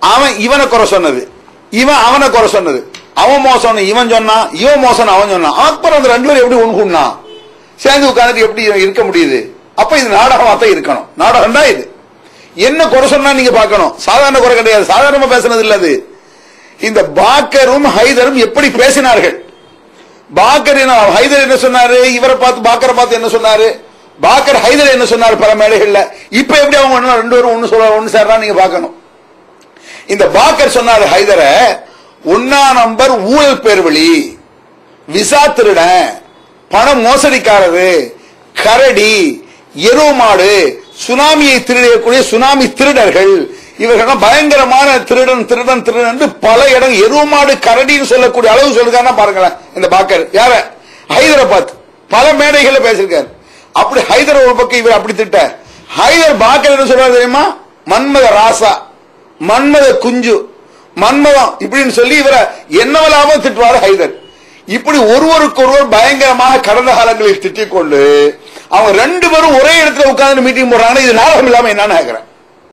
அவன் இவனை குறை சொன்னது, இவன் அவனை குறை சொன்னது, அவன் மோசம் இவன் சொன்னான், இவன் மோசம் அவன் சொன்னான். அப்புறம் அந்த ரெண்டு பேரும் எப்படி ஒண்ணுன்னா சேர்ந்து உட்கார்ந்துட்டு எப்படி இருக்க முடியுது? அப்ப இது நாடகமாத்தான் இருக்கணும். நாடகம் தான் இது. என்ன குறை சொன்னா நீங்க பார்க்கணும், சாதாரண குறை கிடையாது, சாதாரணமா பேசுனது இல்ல அது. இந்த பாக்கரும் ஹைதரும் எப்படி பேசினார்கள். பாக்கர் ஹைதர் என்ன சொன்னாரு, இவரை பார்த்து பாக்கரை பார்த்து என்ன சொன்னாரு, பாக்கர் ஹைதர் என்ன சொன்னாரு பல மேடைகள்ல. இப்ப எப்படி அவங்க ரெண்டு பேரும் ஒன்னு சேர்றா நீங்க பார்க்கணும். இந்த பாக்கர் சொன்னாரு ஹைதர, ஒன்னா நம்பர் ஊழல் பேர்வழி, விசா திருடன், பண மோசடிக்காரரு, கரடி, எருவு மாடு, சுனாமியை திருடக்கூடிய சுனாமி திருடர்கள், இவர்கள் பயங்கரமான திருடன் திருடன் திருடன் என்று பல இடம் எருவு மாடு கரடின்னு சொல்லக்கூடிய அளவு சொல்லுங்க பாருங்களேன். இந்த பாக்கர் யார ஹைதரை பார்த்து பல மேடைகளை பேசியிருக்காரு. அப்படி ஹைதர் ஒரு பக்கம் இவர் அப்படி திட்ட, ஹைதர் பாக்கர் என்ன சொல்றாரு தெரியுமா, மன்மத ராசா, மன்மத குஞ்சு, மன்மதம் இப்படின்னு சொல்லி இவரை என்னவெல்லாமோ திட்டுவாரு ஹைதர். இப்படி ஒருவருக்கொருவர் பயங்கரமாக கடந்த காலங்களில் திட்டிக் கொண்டு அவங்க ரெண்டு பேரும் ஒரே இடத்துல உட்கார்ந்து மீட்டிங் போடுறாங்கன்னா இது நாடகம் இல்லாம என்னன்னு கேட்கிறேன்.